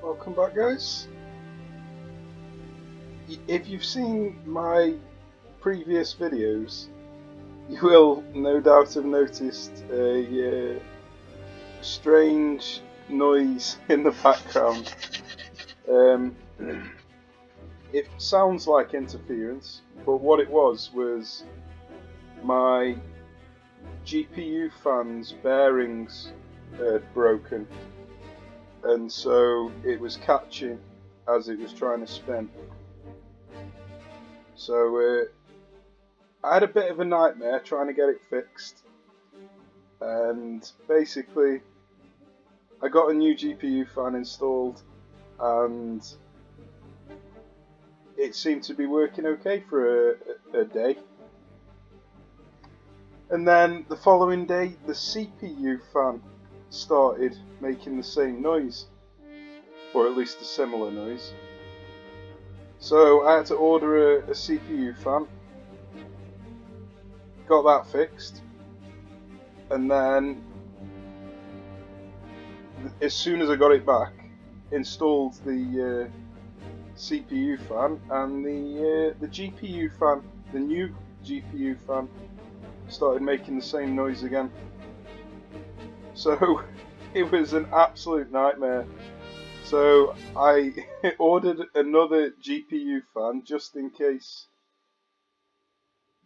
Welcome back, guys. If you've seen my previous videos, you will no doubt have noticed a strange noise in the background. It sounds like interference, but what it was my GPU fan's bearings had broken, and so it was catching as it was trying to spin. So I had a bit of a nightmare trying to get it fixed, and basically I got a new GPU fan installed and it seemed to be working okay for a day. And then the following day the CPU fan started making the same noise, or at least a similar noise. So I had to order a CPU fan, got that fixed, and then as soon as I got it back, installed the CPU fan, and the GPU fan, the new GPU fan, started making the same noise again. So it was an absolute nightmare. So I ordered another GPU fan just in case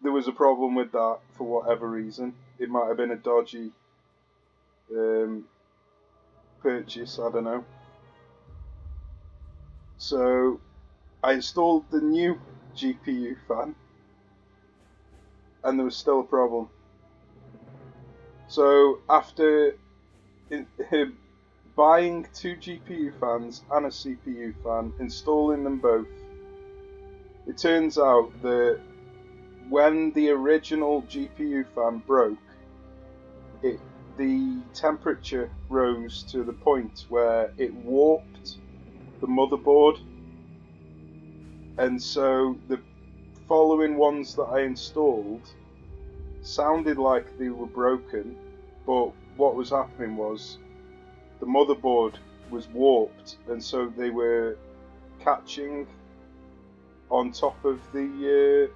there was a problem with that for whatever reason. It might have been a dodgy purchase, I don't know. So I installed the new GPU fan and there was still a problem. So after buying two GPU fans and a CPU fan, installing them both, it turns out that when the original GPU fan broke, the temperature rose to the point where it warped the motherboard, and so the following ones that I installed sounded like they were broken, but what was happening was the motherboard was warped, and so they were catching on top of the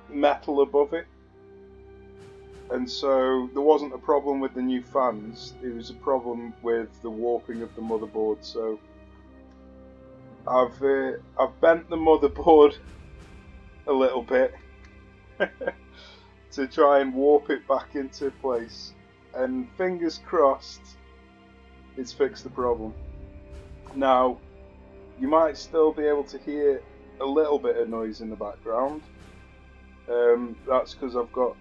metal above it, and so there wasn't a problem with the new fans, it was a problem with the warping of the motherboard. So I've bent the motherboard a little bit to try and warp it back into place, and fingers crossed it's fixed the problem. Now you might still be able to hear a little bit of noise in the background. That's because I've got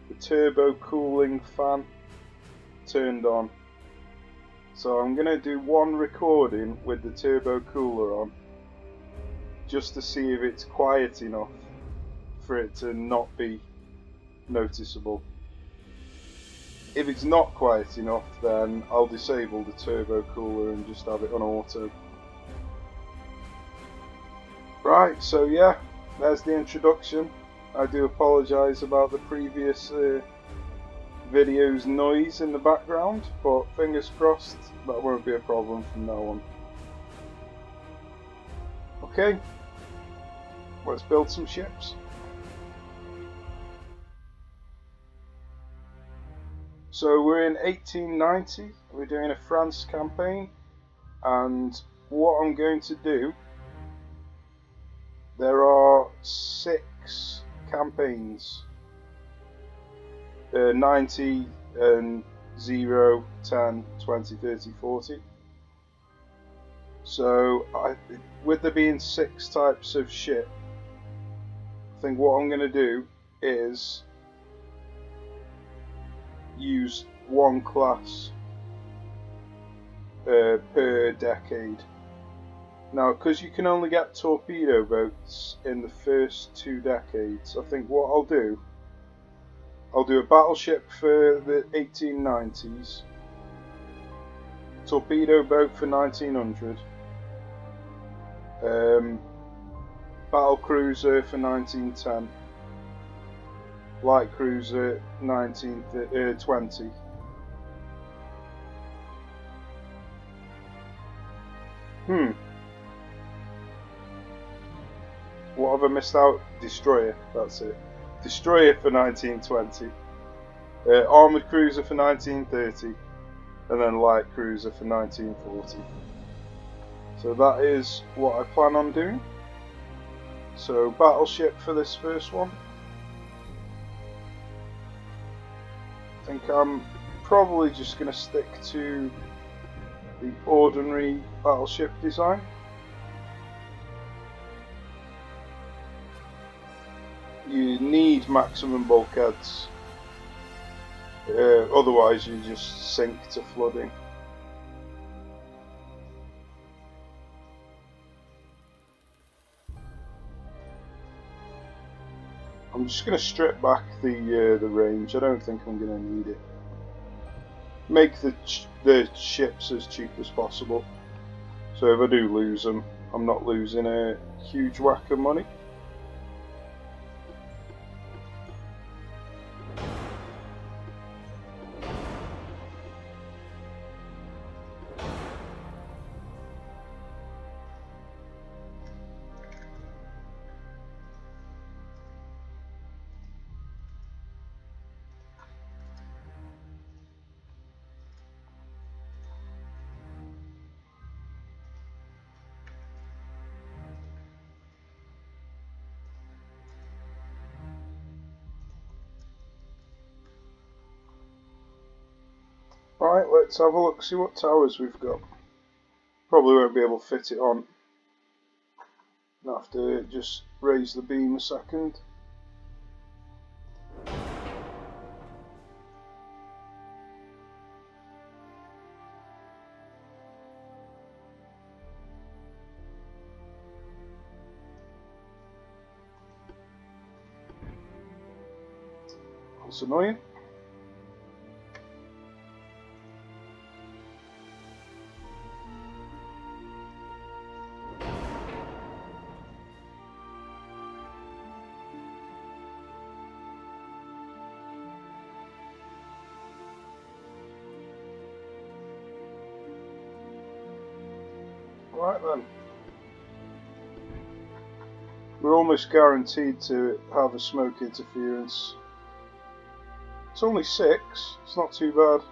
the turbo cooling fan turned on. So I'm going to do one recording with the turbo cooler on, just to see if it's quiet enough for it to not be noticeable. If it's not quiet enough, then I'll disable the turbo cooler and just have it on auto. Right, so yeah, there's the introduction. I do apologise about the previous video's noise in the background, but fingers crossed that won't be a problem from now on. Okay, let's build some ships. So we're in 1890, we're doing a France campaign, and what I'm going to do, there are 6 campaigns, 90 and 0, 10, 20, 30, 40. So with there being 6 types of ship, I think what I'm going to do is use one class per decade. Now, because you can only get torpedo boats in the first 2 decades, I think what I'll do a battleship for the 1890s, torpedo boat for 1900, battle cruiser for 1910, light cruiser 1920, What have I missed out? Destroyer, that's it. Destroyer for 1920. Armoured Cruiser for 1930. And then Light Cruiser for 1940. So that is what I plan on doing. So battleship for this first one. I think I'm probably just going to stick to the ordinary battleship design. You need maximum bulkheads, otherwise you just sink to flooding. I'm just going to strip back the range. I don't think I'm going to need it. Make the ships as cheap as possible. So if I do lose them, I'm not losing a huge whack of money. Right, let's have a look, see what towers we've got. Probably won't be able to fit it on. I'll have to just raise the beam a second. That's annoying. Right then. We're almost guaranteed to have a smoke interference. It's only 6, it's not too bad.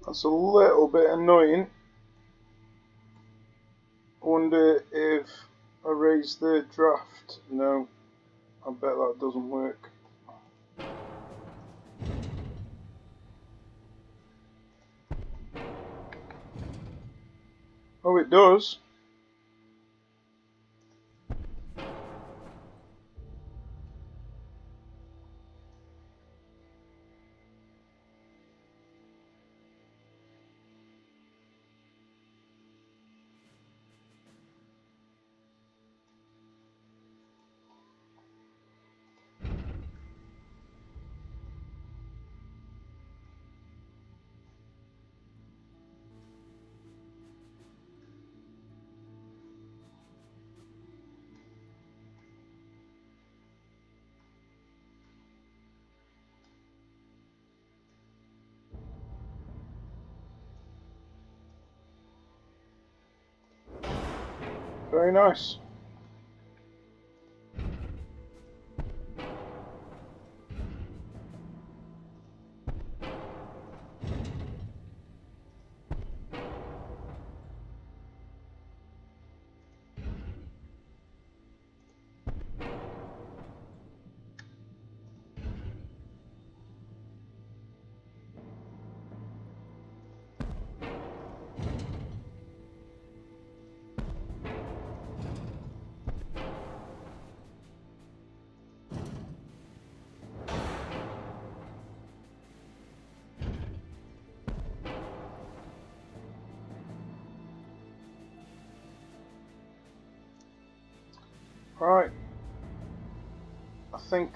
That's a little bit annoying. I wonder if I raise the draft. No, I bet that doesn't work. Oh, it does. Very nice. Right. I think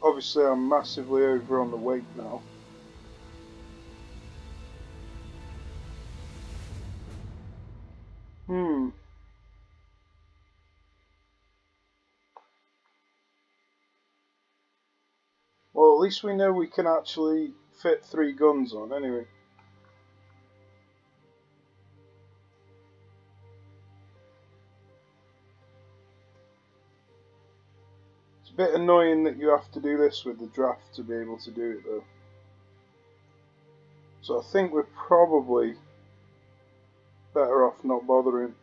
obviously I'm massively over on the weight now. Well, at least we know we can actually fit 3 guns on anyway. It's a bit annoying that you have to do this with the draft to be able to do it though. So I think we're probably better off not bothering.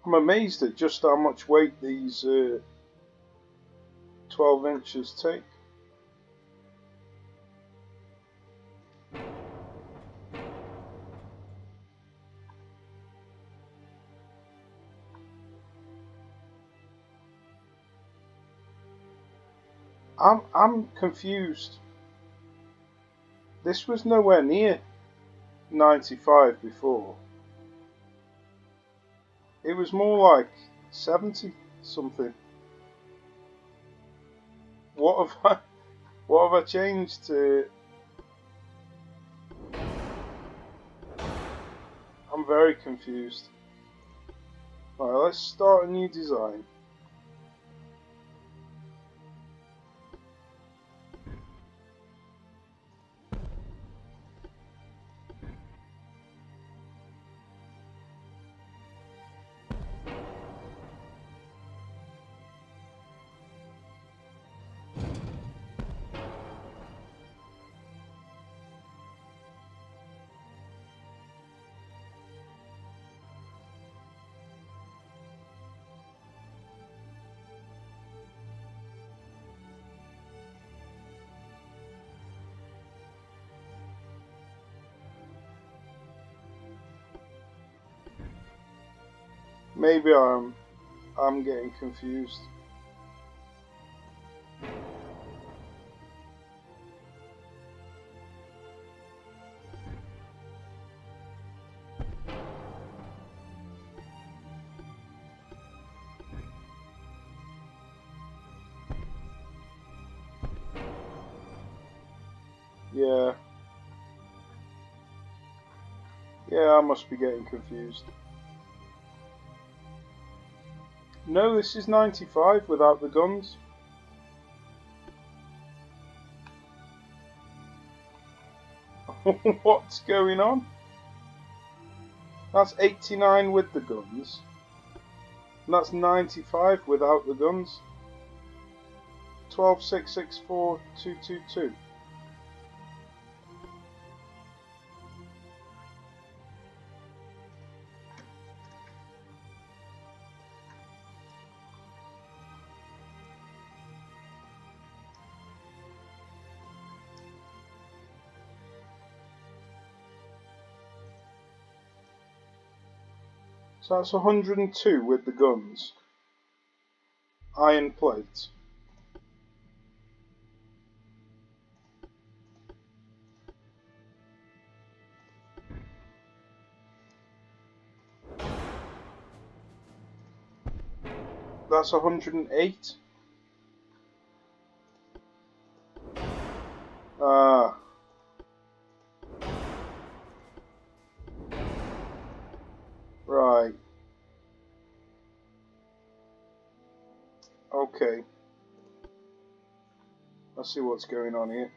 I'm amazed at just how much weight these 12 inches take. I'm confused. This was nowhere near 95 before. It was more like 70 something. What have I changed to? I'm very confused. Right, let's start a new design. Maybe I'm getting confused. Yeah. Yeah, I must be getting confused. No, this is 95 without the guns. What's going on? That's 89 with the guns. And that's 95 without the guns. 12,664,222. So that's 102 with the guns. Iron plate. That's 108. Ah. Right. Okay. Let's see what's going on here.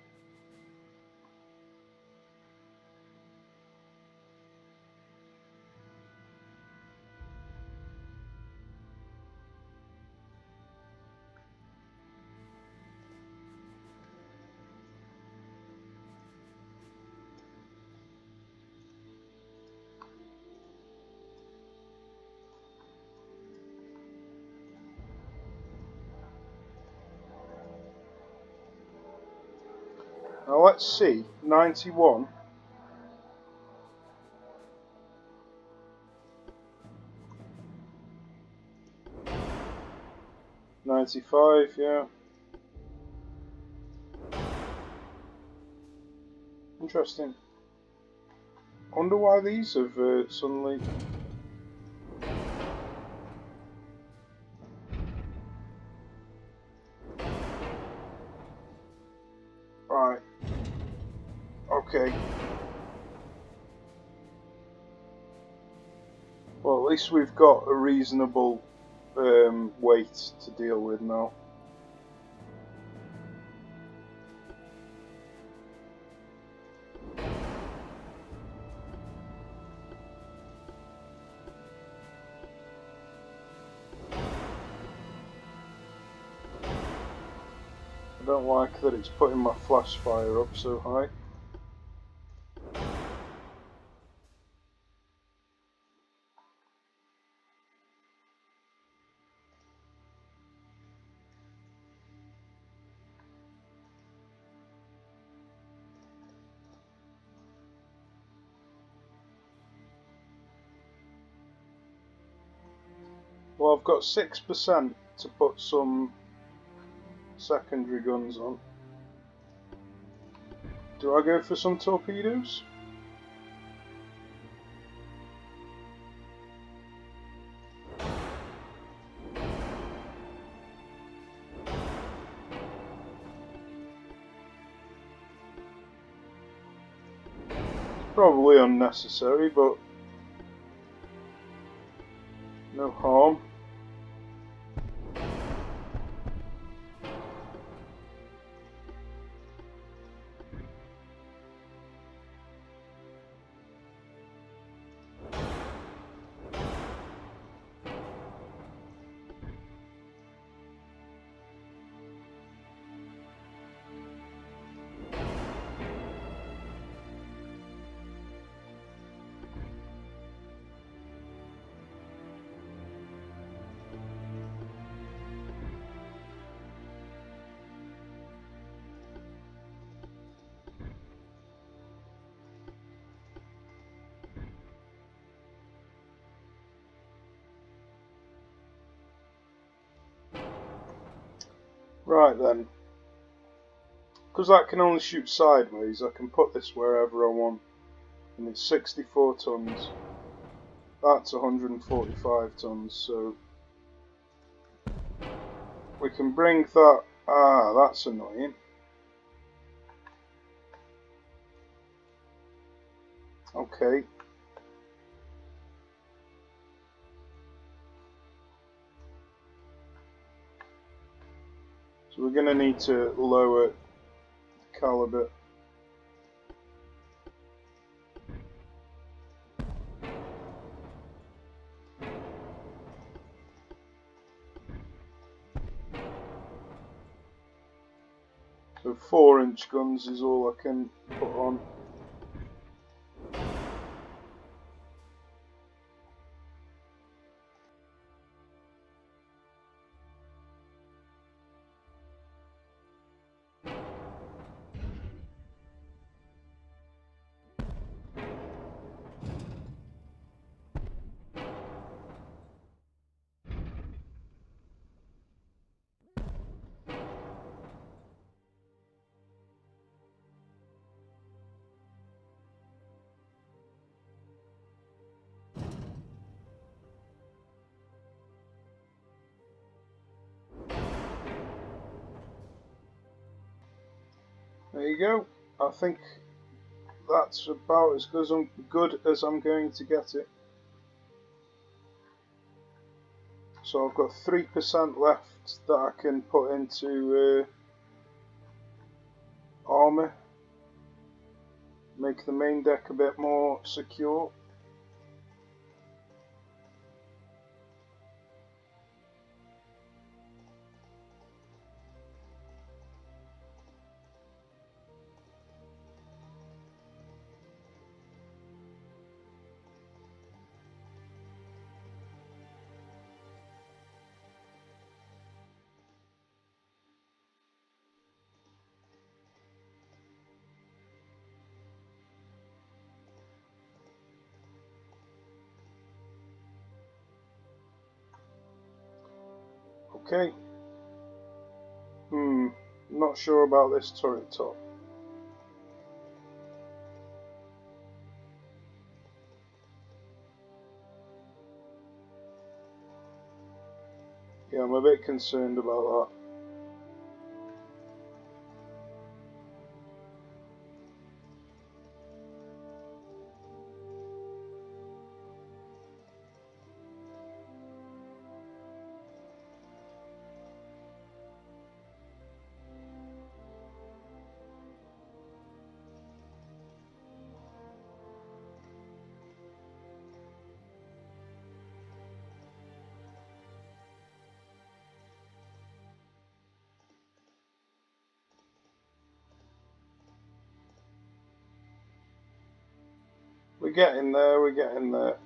Now let's see. 91. 95, yeah. Interesting. I wonder why these have suddenly... Right. Okay. Well, at least we've got a reasonable weight to deal with now. I don't like that it's putting my flash fire up so high. Well, I've got 6% to put some secondary guns on. Do I go for some torpedoes? Probably unnecessary, but no harm. Right then. Because that can only shoot sideways, I can put this wherever I want. And it's 64 tons. That's 145 tons, so we can bring that... Ah, that's annoying. Okay. So we're going to need to lower the caliber. So 4-inch guns is all I can put on. There you go. I think that's about as good as I'm going to get it. So I've got 3% left that I can put into armour. Make the main deck a bit more secure. Okay. Not sure about this turret top. Yeah, I'm a bit concerned about that. We're getting there, we're getting there.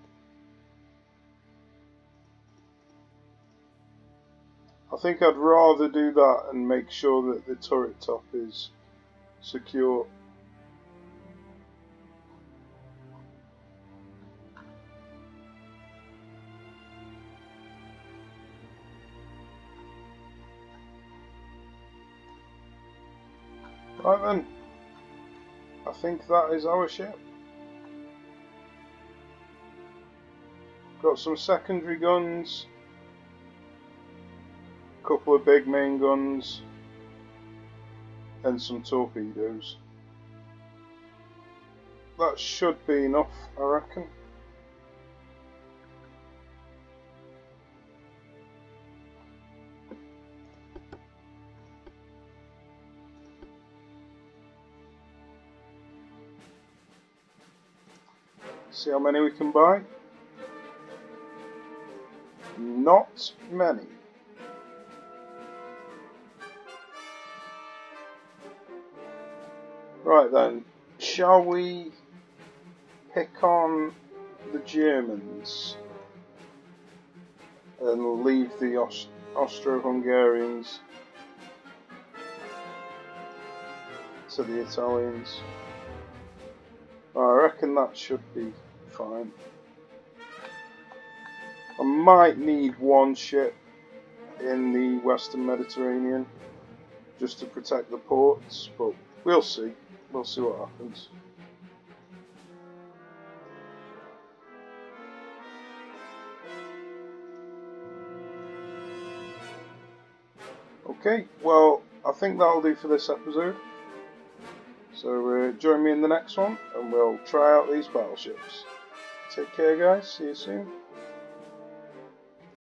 I think I'd rather do that and make sure that the turret top is secure. Right then, I think that is our ship. Got some secondary guns, a couple of big main guns, and some torpedoes. That should be enough, I reckon. See how many we can buy. Not many. Right then, shall we pick on the Germans and leave the Austro-Hungarians to the Italians? I reckon that should be fine. I might need one ship in the Western Mediterranean just to protect the ports, but we'll see. We'll see what happens. Okay, well, I think that'll do for this episode. So join me in the next one and we'll try out these battleships. Take care guys, see you soon.